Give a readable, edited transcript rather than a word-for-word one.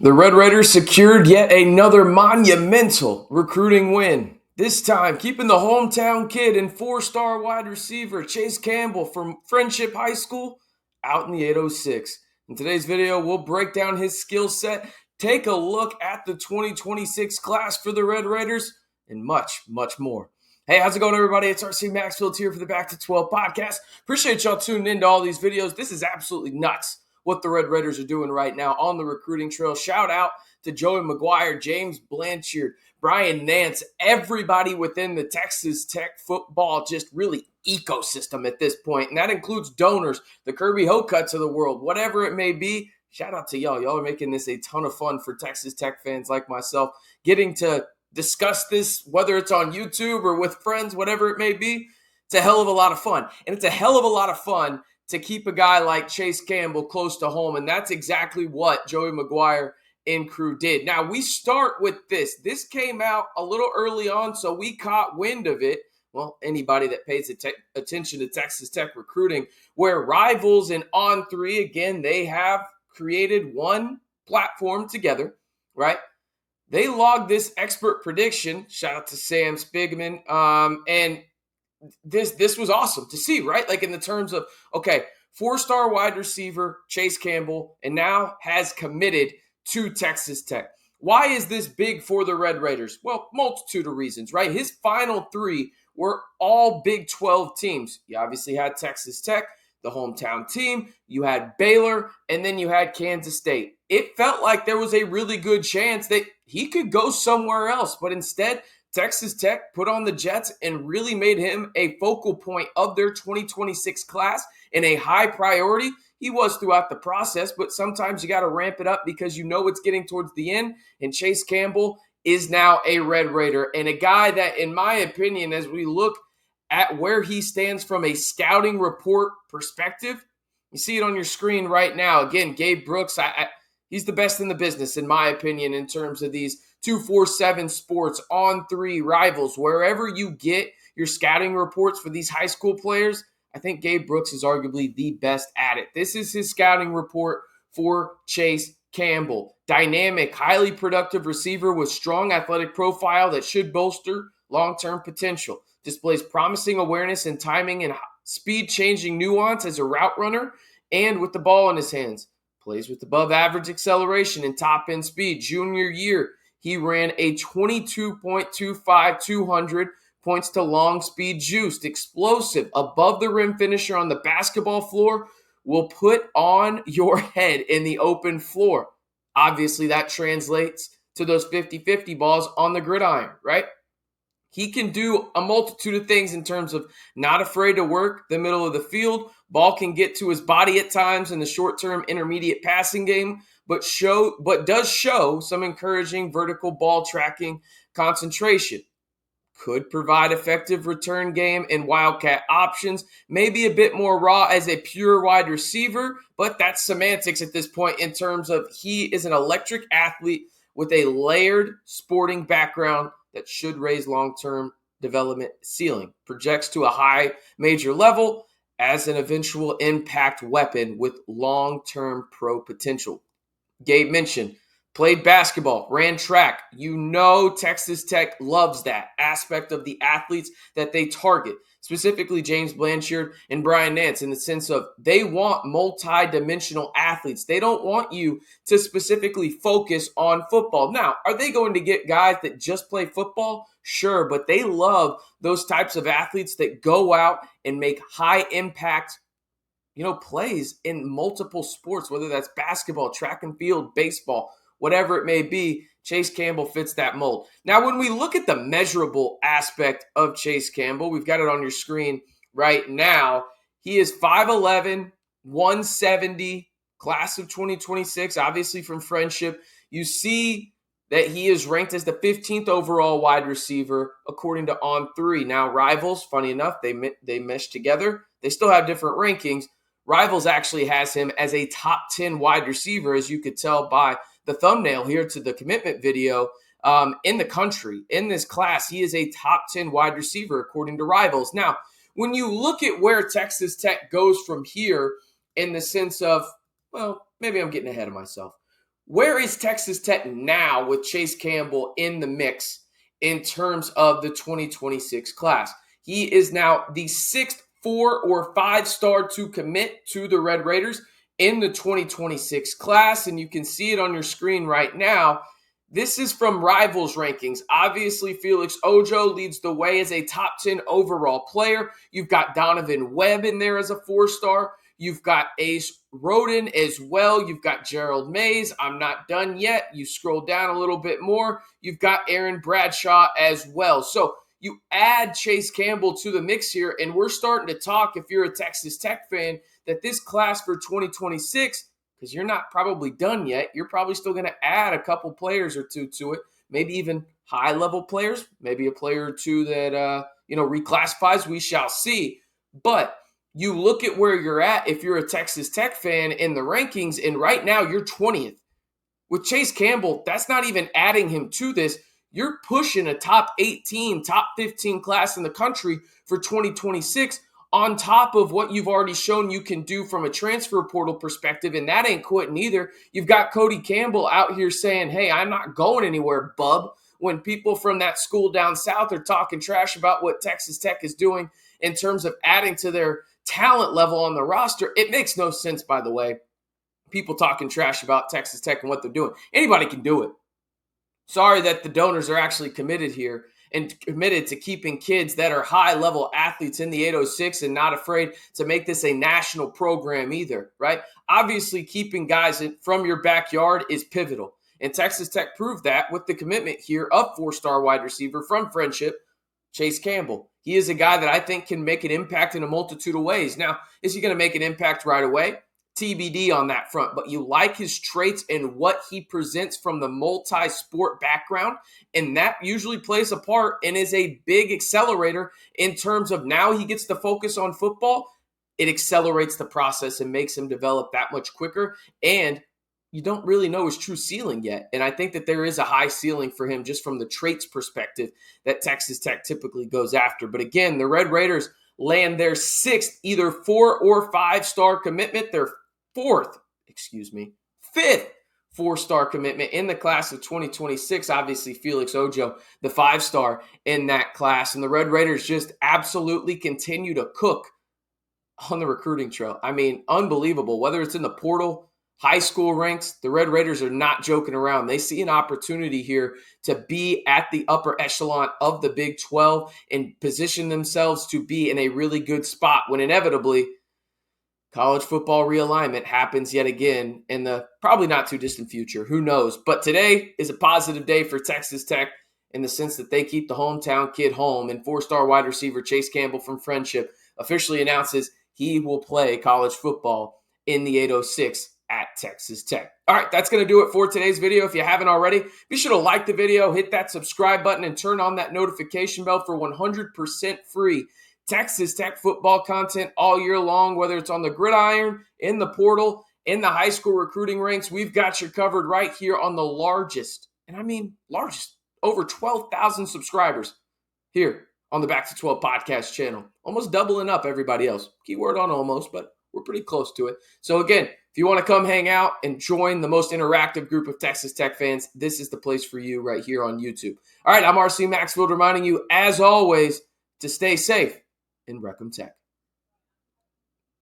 The Red Raiders secured yet another monumental recruiting win. This time, keeping the hometown kid and four-star wide receiver Chase Campbell from Friendship High School out in the 806. In today's video, we'll break down his skill set, take a look at the 2026 class for the Red Raiders, and much, much more. Hey, how's it going, everybody? It's RC Maxfield here for the Back to 12 podcast. Appreciate y'all tuning into all these videos. This is absolutely nuts what the Red Raiders are doing right now on the recruiting trail. Shout out to Joey McGuire, James Blanchard, Brian Nance, everybody within the Texas Tech football just really ecosystem at this point. And that includes donors, the Kirby Hocuts of the world, whatever it may be. Shout out to y'all. Y'all are making this a ton of fun for Texas Tech fans like myself, getting to discuss this, whether it's on YouTube or with friends, whatever it may be. It's a hell of a lot of fun. And it's a hell of a lot of fun to keep a guy like Chase Campbell close to home. And that's exactly what Joey McGuire and crew did. Now, we start with this. This came out a little early on, so we caught wind of it. Well, anybody that pays attention to Texas Tech recruiting, where Rivals and On3, again, they have created one platform together, right? They logged this expert prediction. Shout out to Sam Spigman. And this was awesome to see, right? Like in the terms of, okay, four-star wide receiver Chase Campbell, and now has committed to Texas Tech. Why is this big for the Red Raiders? Well, multitude of reasons, right? His final three were all Big 12 teams. You obviously had Texas Tech, the hometown team. You had Baylor, and then you had Kansas State. It felt like there was a really good chance that he could go somewhere else, but instead, Texas Tech put on the Jets and really made him a focal point of their 2026 class and a high priority. He was throughout the process, but sometimes you got to ramp it up because you know it's getting towards the end. And Chase Campbell is now a Red Raider and a guy that, in my opinion, as we look at where he stands from a scouting report perspective, you see it on your screen right now. Again, Gabe Brooks, he's the best in the business, in my opinion, in terms of these 247 Sports, On3, Rivals, wherever you get your scouting reports for these high school players. I think Gabe Brooks is arguably the best at it. This is his scouting report for Chase Campbell. Dynamic, highly productive receiver with strong athletic profile that should bolster long-term potential. Displays promising awareness and timing and speed-changing nuance as a route runner and with the ball in his hands. Plays with above-average acceleration and top-end speed. Junior year, he ran a 22.25 200 points to long speed juiced, explosive, above the rim finisher on the basketball floor will put on your head in the open floor. Obviously, that translates to those 50-50 balls on the gridiron, right? He can do a multitude of things in terms of not afraid to work the middle of the field. Ball can get to his body at times in the short-term intermediate passing game, but does show some encouraging vertical ball tracking concentration. Could provide effective return game and wildcat options. Maybe a bit more raw as a pure wide receiver, but that's semantics at this point in terms of he is an electric athlete with a layered sporting background that should raise long-term development ceiling. Projects to a high major level as an eventual impact weapon with long-term pro potential. Gabe mentioned, played basketball, ran track. You know Texas Tech loves that aspect of the athletes that they target, specifically James Blanchard and Brian Nance, in the sense of they want multi-dimensional athletes. They don't want you to specifically focus on football. Now, are they going to get guys that just play football? Sure, but they love those types of athletes that go out and make high-impact plays in multiple sports, whether that's basketball, track and field, baseball, whatever it may be. Chase Campbell fits that mold. Now, when we look at the measurable aspect of Chase Campbell, we've got it on your screen right now. He is 5'11", 170, class of 2026, obviously from Friendship. You see that he is ranked as the 15th overall wide receiver, according to On3. Now, Rivals, funny enough, they mesh together. They still have different rankings. Rivals actually has him as a top 10 wide receiver, as you could tell by the thumbnail here to the commitment video, in the country. In this class, he is a top 10 wide receiver, according to Rivals. Now, when you look at where Texas Tech goes from here in the sense of, well, maybe I'm getting ahead of myself. Where is Texas Tech now with Chase Campbell in the mix in terms of the 2026 class? He is now the sixth 4 or 5-star to commit to the Red Raiders in the 2026 class, and you can see it on your screen right now. This is from Rivals rankings. Obviously, Felix Ojo leads the way as a top 10 overall player. You've got Donovan Webb in there as a 4-star. You've got Ace Roden as well. You've got Gerald Mays. I'm not done yet. You scroll down a little bit more. You've got Aaron Bradshaw as well. So you add Chase Campbell to the mix here, and we're starting to talk, if you're a Texas Tech fan, that this class for 2026, because you're not probably done yet, you're probably still going to add a couple players or two to it, maybe even high-level players, maybe a player or two that, reclassifies. We shall see. But you look at where you're at if you're a Texas Tech fan in the rankings, and right now you're 20th. With Chase Campbell, that's not even adding him to this. You're pushing a top 18, top 15 class in the country for 2026 on top of what you've already shown you can do from a transfer portal perspective, and that ain't quitting either. You've got Cody Campbell out here saying, hey, I'm not going anywhere, bub, when people from that school down south are talking trash about what Texas Tech is doing in terms of adding to their talent level on the roster. It makes no sense, by the way, people talking trash about Texas Tech and what they're doing. Anybody can do it. Sorry that the donors are actually committed here and committed to keeping kids that are high-level athletes in the 806 and not afraid to make this a national program either, right? Obviously, keeping guys from your backyard is pivotal. And Texas Tech proved that with the commitment here of 4-star wide receiver from Friendship, Chase Campbell. He is a guy that I think can make an impact in a multitude of ways. Now, is he going to make an impact right away? TBD on that front, but you like his traits and what he presents from the multi-sport background, and that usually plays a part and is a big accelerator in terms of now he gets to focus on football. It accelerates the process and makes him develop that much quicker, and you don't really know his true ceiling yet, and I think that there is a high ceiling for him just from the traits perspective that Texas Tech typically goes after. But again, the Red Raiders land their sixth, either 4 or 5-star commitment, their fifth 4-star commitment in the class of 2026. Obviously, Felix Ojo, the 5-star in that class. And the Red Raiders just absolutely continue to cook on the recruiting trail. I mean, unbelievable. Whether it's in the portal, high school ranks, the Red Raiders are not joking around. They see an opportunity here to be at the upper echelon of the Big 12 and position themselves to be in a really good spot when inevitably college football realignment happens yet again in the probably not too distant future. Who knows? But today is a positive day for Texas Tech in the sense that they keep the hometown kid home, and 4-star wide receiver Chase Campbell from Friendship officially announces he will play college football in the 806 at Texas Tech. All right, that's going to do it for today's video. If you haven't already, be sure to like the video, hit that subscribe button, and turn on that notification bell for 100% free Texas Tech football content all year long, whether it's on the gridiron, in the portal, in the high school recruiting ranks. We've got you covered right here on the largest, and I mean largest, over 12,000 subscribers here on the Back to 12 podcast channel. Almost doubling up everybody else. Keyword on almost, but we're pretty close to it. So again, if you want to come hang out and join the most interactive group of Texas Tech fans, this is the place for you right here on YouTube. All right, I'm RC Maxfield reminding you, as always, to stay safe in Reckham Tech.